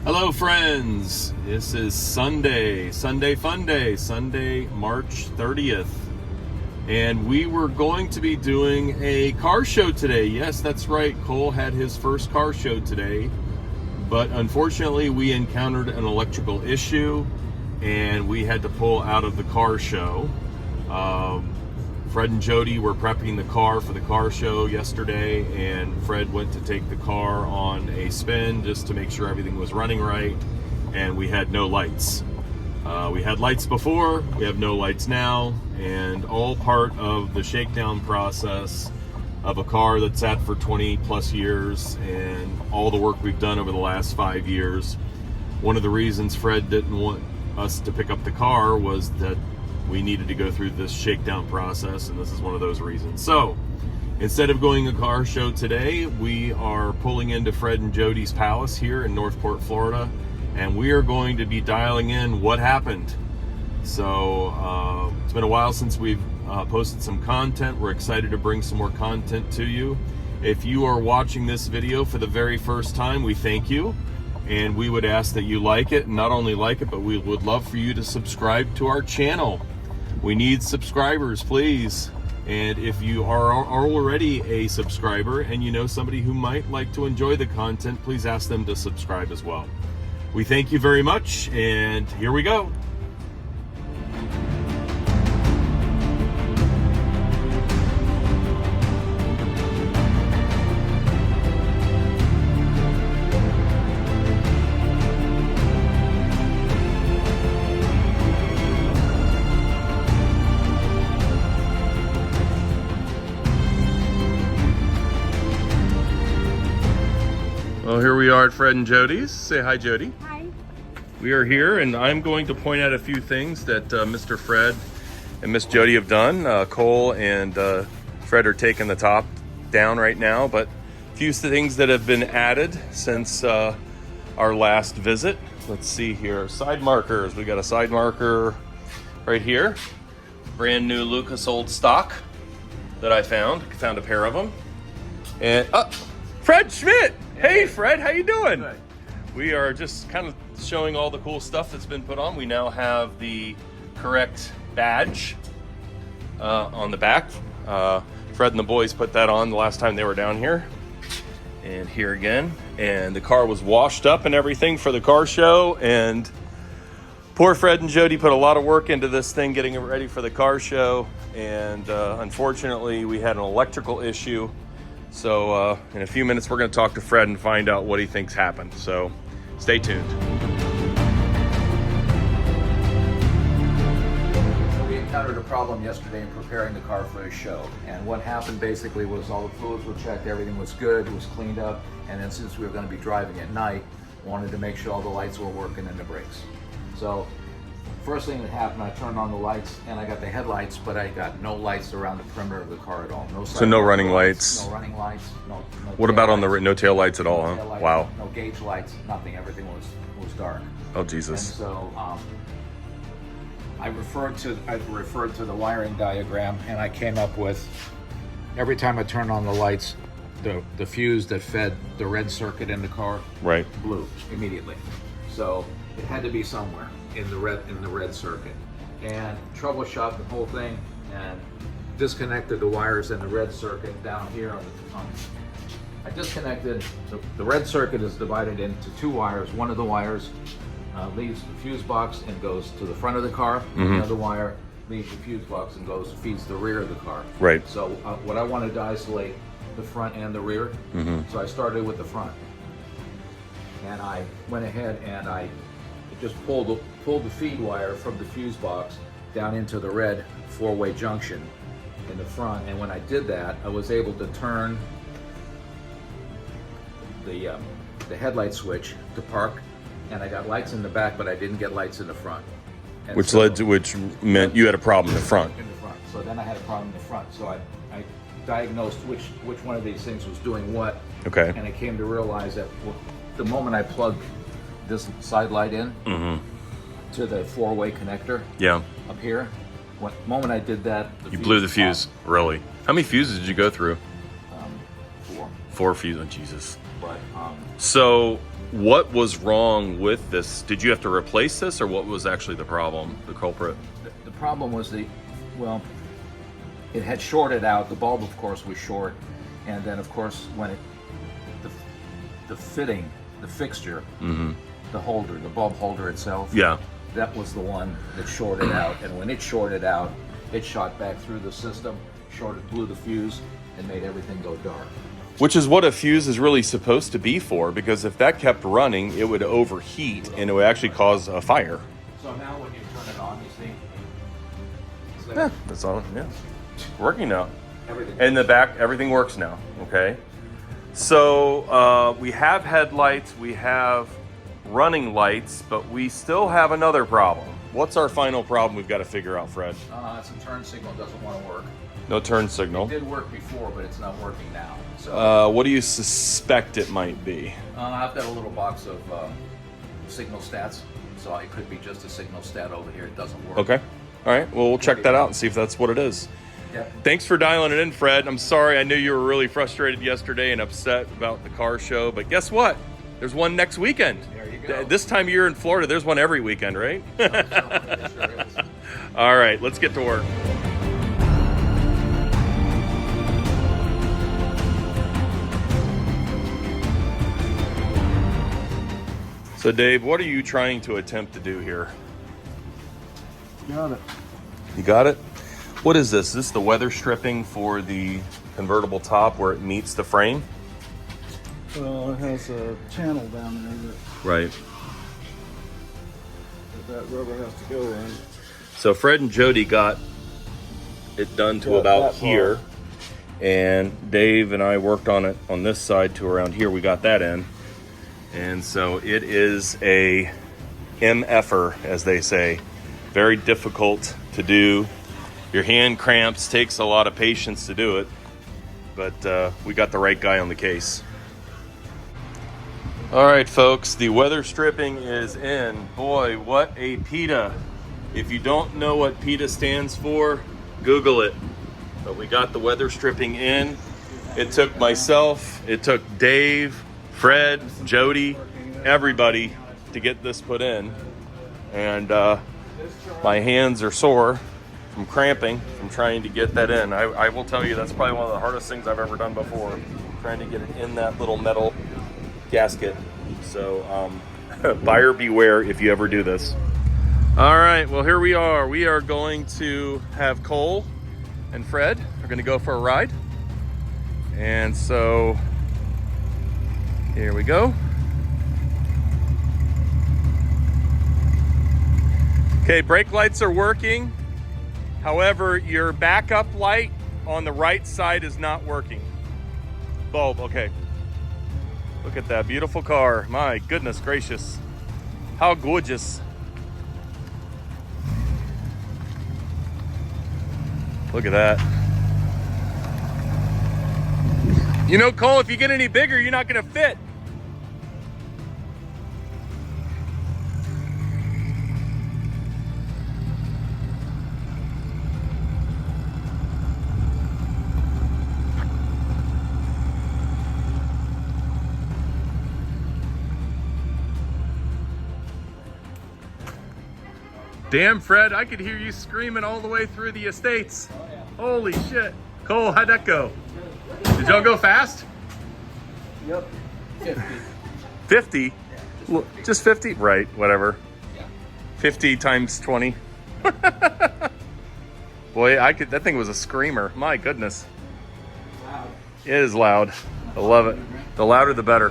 Hello friends, this is Sunday Fun Day, Sunday, March 30th. And we were going to be doing a car show today. Yes, that's right, Cole had his first car show today. But unfortunately, we encountered an electrical issue and we had to pull out of the car show. Fred and Jody were prepping the car for the car show yesterday, and Fred went to take the car on a spin just to make sure everything was running right, and we had no lights. We had lights before, we have no lights now, and all part of the shakedown process of a car that's sat for 20 plus years and all the work we've done over the last 5 years. One of the reasons Fred didn't want us to pick up the car was that we needed to go through this shakedown process, and this is one of those reasons. So instead of going a car show today, we are pulling into Fred and Jody's Palace here in Northport, Florida, and we are going to be dialing in what happened. So it's been a while since we've posted some content. We're excited to bring some more content to you. If you are watching this video for the very first time, we thank you. And we would ask that you like it, and not only like it, but we would love for you to subscribe to our channel. We need subscribers, please. And if you are already a subscriber and you know somebody who might like to enjoy the content, please ask them to subscribe as well. We thank you very much, and here we go. Well, here we are at Fred and Jody's. Say hi, Jody. Hi. We are here, and I'm going to point out a few things that Mr. Fred and Miss Jody have done. Cole and Fred are taking the top down right now, but a few things that have been added since our last visit. Let's see here. Side markers. We got a side marker right here. Brand new Lucas old stock that I found. Found a pair of them. And Fred Schmidt. Hey Fred, how you doing? Good. We are just kind of showing all the cool stuff that's been put on. We now have the correct badge on the back. Fred and the boys put that on the last time they were down here. And here again. And the car was washed up and everything for the car show. And poor Fred and Jody put a lot of work into this thing, getting it ready for the car show. And unfortunately, we had an electrical issue. So in a few minutes, we're going to talk to Fred and find out what he thinks happened. So stay tuned. We encountered a problem yesterday in preparing the car for a show. And what happened basically was all the fluids were checked, everything was good, it was cleaned up. And then since we were going to be driving at night, wanted to make sure all the lights were working and the brakes. So first thing that happened, I turned on the lights and I got the headlights, but I got no lights around the perimeter of the car at all. So no running lights? No running lights. No What about on the no tail lights at all, huh? lights, Wow. No gauge lights, nothing. Everything was dark. Oh, And Jesus. so I referred to the wiring diagram, and I came up with, every time I turned on the lights, the fuse that fed the red circuit in the car Right. blew immediately. So it had to be somewhere in the red circuit. And troubleshot the whole thing and disconnected the wires in the red circuit down here I disconnected, the red circuit is divided into two wires. One of the wires leaves the fuse box and goes to the front of the car. Mm-hmm. The other wire leaves the fuse box and feeds the rear of the car. Right. So what I wanted to isolate the front and the rear. Mm-hmm. So I started with the front. And I went ahead and I just pulled the feed wire from the fuse box down into the red four-way junction in the front. And when I did that, I was able to turn the headlight switch to park, and I got lights in the back, but I didn't get lights in the front. And Which meant you had a problem in the front. In the front. So then I had a problem in the front. So I diagnosed which one of these things was doing what. Okay. And I came to realize that the moment I plugged this side light in to the four-way connector Yeah. up here, the moment I did that, You blew the fuse. popped. Really? How many fuses did you go through? 4. 4 fuses. Oh, Jesus. But So what was wrong with this? Did you have to replace this, or what was actually the problem, the culprit? The problem was well, it had shorted out. The bulb, of course, was short, and then, of course, when the fitting, the fixture, the holder, the bulb holder itself, Yeah. that was the one that shorted out. And when it shorted out, it shot back through the system, blew the fuse, and made everything go dark. Which is what a fuse is really supposed to be for, because if that kept running, it would overheat and it would actually cause a fire. So now when you turn it on, you see, it's Yeah, that's on. Yeah, working now. everything. In the back, everything works now. Okay. So we have headlights, we have running lights, but we still have another problem. What's our final problem we've got to figure out, Fred? It's a turn signal, doesn't want to work. No turn signal. It did work before, but it's not working now. So What do you suspect it might be? I've got a little box of signal stats, so it could be just a signal stat over here. It doesn't work. Okay. All right. Well, we'll check that out and see if that's what it is. Yep. Thanks for dialing it in, Fred. I'm sorry. I knew you were really frustrated yesterday and upset about the car show, but guess what? There's one next weekend. There you go. This time of year in Florida, there's one every weekend, right? It sure is. All right. Let's get to work. So, Dave, what are you trying to attempt to do here? Got it. You got it? What is this? Is this the weather stripping for the convertible top where it meets the frame? Well, it has a channel down there Right. that rubber has to go in. So Fred and Jody got it done to Yeah, about that here. And Dave and I worked on it on this side to around here. We got that in. And so it is a MFer, as they say. Very difficult to do. Your hand cramps, takes a lot of patience to do it. But we got the right guy on the case. All right, folks, the weather stripping is in. Boy, what a PETA. If you don't know what PETA stands for, Google it. But we got the weather stripping in. It took myself, it took Dave, Fred, Jody, everybody to get this put in. And my hands are sore from cramping, from trying to get that in. I will tell you, that's probably one of the hardest things I've ever done before, trying to get it in that little metal gasket. So buyer beware if you ever do this. All right, well, here we are. We are going to have Cole and Fred are going to go for a ride. And so here we go. Okay, brake lights are working. However, your backup light on the right side is not working. Bulb, okay. Look at that beautiful car. My goodness gracious. How gorgeous. Look at that. You know, Cole, if you get any bigger, you're not gonna fit. Damn, Fred, I could hear you screaming all the way through the estates. Oh, yeah. Holy shit. Cole, how'd that go? Did y'all go fast? Yep. 50. 50? Yeah, Well, just 50? Right, whatever. Yeah. 50 times 20. Boy, that thing was a screamer. My goodness. Wow. It is loud. I love it. The louder, the better.